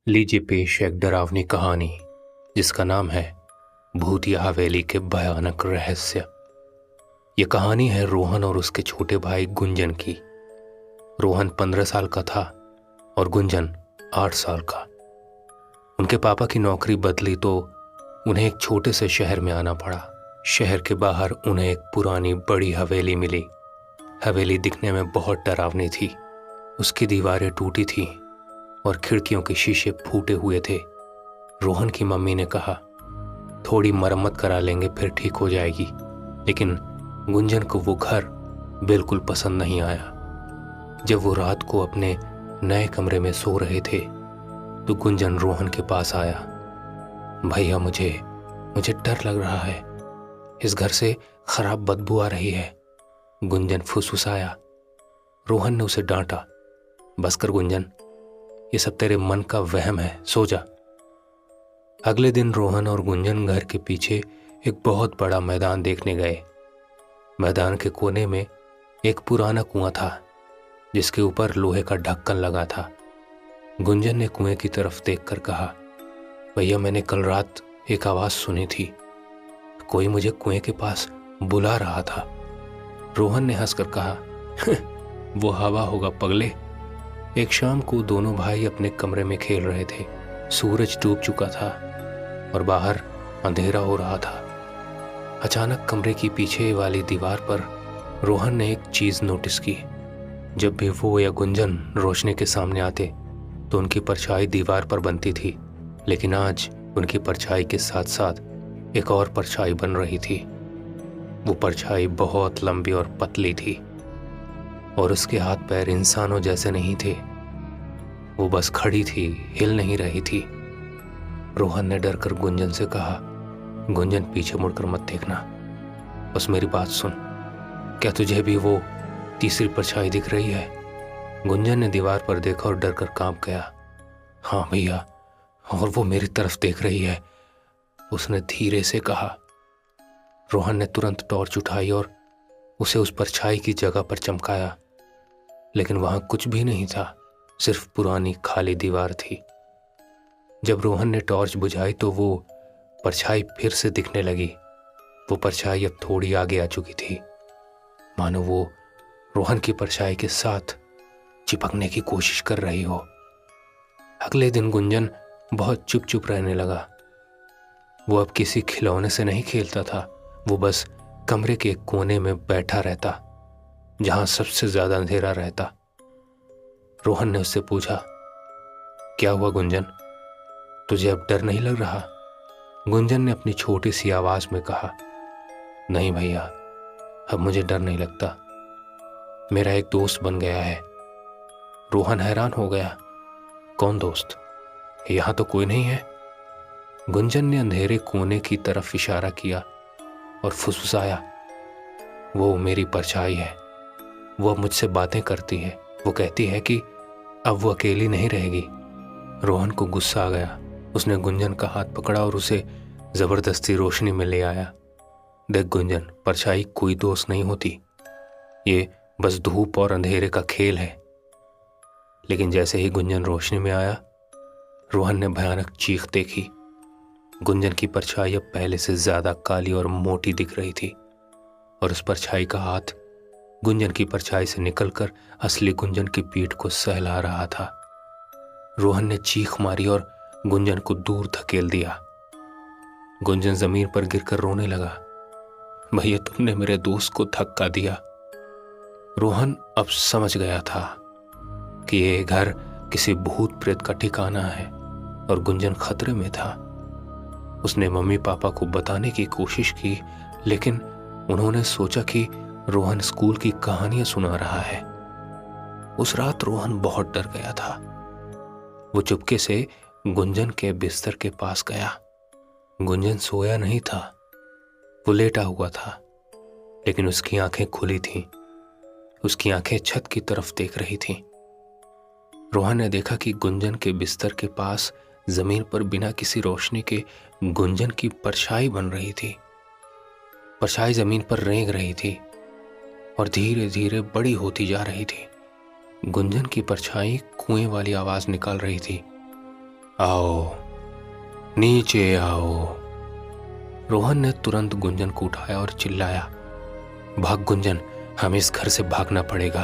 लीजिए पेश एक डरावनी कहानी जिसका नाम है भूतिया हवेली के भयानक रहस्य। यह कहानी है रोहन और उसके छोटे भाई गुंजन की। रोहन 15 साल का था और गुंजन 8 साल का। उनके पापा की नौकरी बदली तो उन्हें एक छोटे से शहर में आना पड़ा। शहर के बाहर उन्हें एक पुरानी बड़ी हवेली मिली। हवेली दिखने में बहुत डरावनी थी। उसकी दीवारें टूटी थीं और खिड़कियों के शीशे फूटे हुए थे। रोहन की मम्मी ने कहा, थोड़ी मरम्मत करा लेंगे फिर ठीक हो जाएगी। लेकिन गुंजन को वो घर बिल्कुल पसंद नहीं आया। जब वो रात को अपने नए कमरे में सो रहे थे तो गुंजन रोहन के पास आया। भैया मुझे डर लग रहा है, इस घर से खराब बदबू आ रही है, गुंजन फुसफुसाया। रोहन ने उसे डांटा, बस कर गुंजन, ये सब तेरे मन का वहम है, सो जा। अगले दिन रोहन और गुंजन घर के पीछे एक बहुत बड़ा मैदान देखने गए। मैदान के कोने में एक पुराना कुआं था जिसके ऊपर लोहे का ढक्कन लगा था। गुंजन ने कुएं की तरफ देखकर कहा, भैया मैंने कल रात एक आवाज सुनी थी, कोई मुझे कुएं के पास बुला रहा था। रोहन ने हंसकर कहा, वो हवा होगा पगले। एक शाम को दोनों भाई अपने कमरे में खेल रहे थे। सूरज डूब चुका था और बाहर अंधेरा हो रहा था। अचानक कमरे की पीछे वाली दीवार पर रोहन ने एक चीज नोटिस की। जब भी वो या गुंजन रोशनी के सामने आते तो उनकी परछाई दीवार पर बनती थी, लेकिन आज उनकी परछाई के साथ साथ एक और परछाई बन रही थी। वो परछाई बहुत लंबी और पतली थी और उसके हाथ पैर इंसानों जैसे नहीं थे। वो बस खड़ी थी, हिल नहीं रही थी। रोहन ने डरकर गुंजन से कहा, गुंजन पीछे मुड़कर मत देखना, बस मेरी बात सुन। क्या तुझे भी वो तीसरी परछाई दिख रही है? गुंजन ने दीवार पर देखा और डरकर कांप गया। हाँ भैया, और वो मेरी तरफ देख रही है, उसने धीरे से कहा। रोहन ने तुरंत टॉर्च उठाई और उसे उस परछाई की जगह पर चमकाया, लेकिन वहां कुछ भी नहीं था, सिर्फ पुरानी खाली दीवार थी। जब रोहन ने टॉर्च बुझाई तो वो परछाई फिर से दिखने लगी। वो परछाई अब थोड़ी आगे आ चुकी थी, मानो वो रोहन की परछाई के साथ चिपकने की कोशिश कर रही हो। अगले दिन गुंजन बहुत चुप चुप रहने लगा। वो अब किसी खिलौने से नहीं खेलता था, वो बस कमरे के एक कोने में बैठा रहता जहां सबसे ज्यादा अंधेरा रहता। रोहन ने उससे पूछा, क्या हुआ गुंजन, तुझे अब डर नहीं लग रहा? गुंजन ने अपनी छोटी सी आवाज में कहा, नहीं भैया, अब मुझे डर नहीं लगता, मेरा एक दोस्त बन गया है। रोहन हैरान हो गया, कौन दोस्त? यहां तो कोई नहीं है। गुंजन ने अंधेरे कोने की तरफ इशारा किया और फुसफुसाया, वो मेरी परछाई है, वो अब मुझसे बातें करती है, वो कहती है कि अब वो अकेली नहीं रहेगी। रोहन को गुस्सा आ गया। उसने गुंजन का हाथ पकड़ा और उसे जबरदस्ती रोशनी में ले आया। देख गुंजन, परछाई कोई दोस्त नहीं होती, ये बस धूप और अंधेरे का खेल है। लेकिन जैसे ही गुंजन रोशनी में आया, रोहन ने भयानक चीख देखी। गुंजन की परछाई अब पहले से ज्यादा काली और मोटी दिख रही थी और उस परछाई का हाथ गुंजन की परछाई से निकलकर असली गुंजन की पीठ को सहला रहा था। रोहन ने चीख मारी और गुंजन को दूर धकेल दिया। गुंजन जमीन पर गिरकर रोने लगा, भैया तुमने मेरे दोस्त को धक्का दिया। रोहन अब समझ गया था कि ये घर किसी भूत प्रेत का ठिकाना है और गुंजन खतरे में था। उसने मम्मी पापा को बताने की कोशिश की, लेकिन उन्होंने सोचा कि रोहन स्कूल की कहानियां सुना रहा है। उस रात रोहन बहुत डर गया था। वो चुपके से गुंजन के बिस्तर के पास गया। गुंजन सोया नहीं था, वो लेटा हुआ था, लेकिन उसकी आंखें खुली थीं। उसकी आंखें छत की तरफ देख रही थीं। रोहन ने देखा कि गुंजन के बिस्तर के पास जमीन पर बिना किसी रोशनी के गुंजन की परछाई बन रही थी। परछाई जमीन पर रेंग रही थी और धीरे धीरे बड़ी होती जा रही थी। गुंजन की परछाई कुएं वाली आवाज निकाल रही थी, आओ, नीचे आओ। रोहन ने तुरंत गुंजन को उठाया और चिल्लाया, भाग गुंजन, हमें इस घर से भागना पड़ेगा।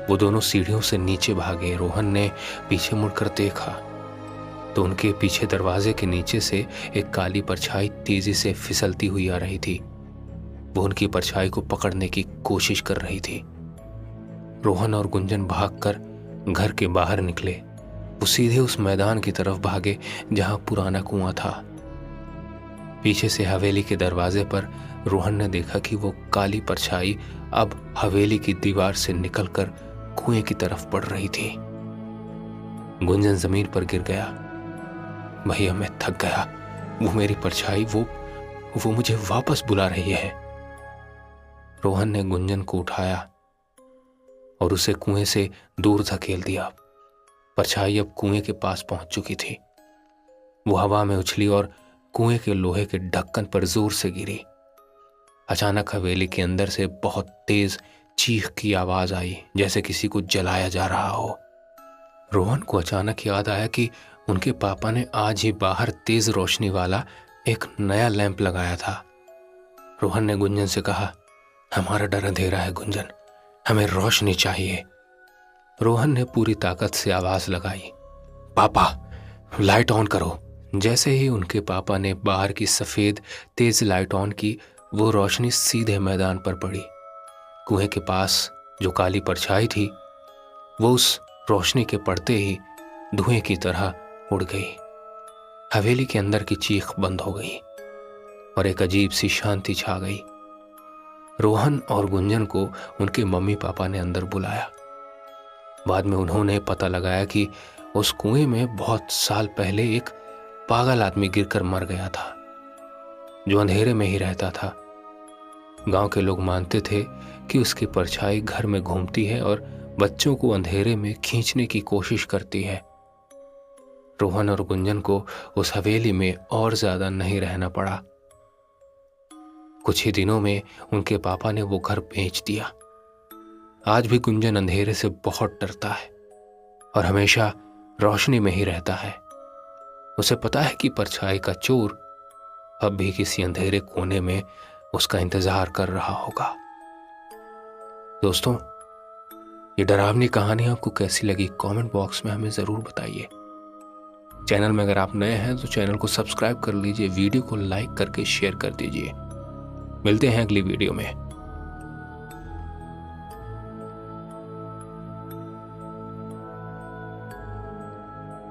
वो दोनों सीढ़ियों से नीचे भागे। रोहन ने पीछे मुड़कर देखा तो उनके पीछे दरवाजे के नीचे से एक काली परछाई तेजी से फिसलती हुई आ रही थी। वो उनकी परछाई को पकड़ने की कोशिश कर रही थी। रोहन और गुंजन भागकर घर के बाहर निकले। वो सीधे उस मैदान की तरफ भागे जहां पुराना कुआं था। पीछे से हवेली के दरवाजे पर रोहन ने देखा कि वो काली परछाई अब हवेली की दीवार से निकलकर कुएं की तरफ बढ़ रही थी। गुंजन जमीन पर गिर गया। भैया, मैं थक गया। वो मेरी परछाई, वो मुझे वापस बुला रही है। रोहन ने गुंजन को उठाया और उसे कुएं से दूर धकेल दिया। परछाई अब कुएं के पास पहुंच चुकी थी। वो हवा में उछली और कुएं के लोहे के ढक्कन पर जोर से गिरी। अचानक हवेली के अंदर से बहुत तेज चीख की आवाज आई, जैसे किसी को जलाया जा रहा हो। रोहन को अचानक याद आया कि उनके पापा ने आज ही बाहर तेज रोशनी वाला एक नया लैंप लगाया था। रोहन ने गुंजन से कहा, हमारा डर अंधेरा है गुंजन, हमें रोशनी चाहिए। रोहन ने पूरी ताकत से आवाज लगाई, पापा लाइट ऑन करो। जैसे ही उनके पापा ने बाहर की सफेद तेज लाइट ऑन की, वो रोशनी सीधे मैदान पर पड़ी। कुएं के पास जो काली परछाई थी वो उस रोशनी के पड़ते ही धुएं की तरह उड़ गई। हवेली के अंदर की चीख बंद हो गई और एक अजीब सी शांति छा गई। रोहन और गुंजन को उनके मम्मी पापा ने अंदर बुलाया। बाद में उन्होंने पता लगाया कि उस कुएं में बहुत साल पहले एक पागल आदमी गिरकर मर गया था, जो अंधेरे में ही रहता था। गांव के लोग मानते थे कि उसकी परछाई घर में घूमती है और बच्चों को अंधेरे में खींचने की कोशिश करती है। रोहन और गुंजन को उस हवेली में और ज्यादा नहीं रहना पड़ा। कुछ ही दिनों में उनके पापा ने वो घर बेच दिया। आज भी गुंजन अंधेरे से बहुत डरता है और हमेशा रोशनी में ही रहता है। उसे पता है कि परछाई का चोर अब भी किसी अंधेरे कोने में उसका इंतजार कर रहा होगा। दोस्तों, ये डरावनी कहानी आपको कैसी लगी कमेंट बॉक्स में हमें जरूर बताइए। चैनल में अगर आप नए हैं तो चैनल को सब्सक्राइब कर लीजिए, वीडियो को लाइक करके शेयर कर दीजिए। मिलते हैं अगली वीडियो में।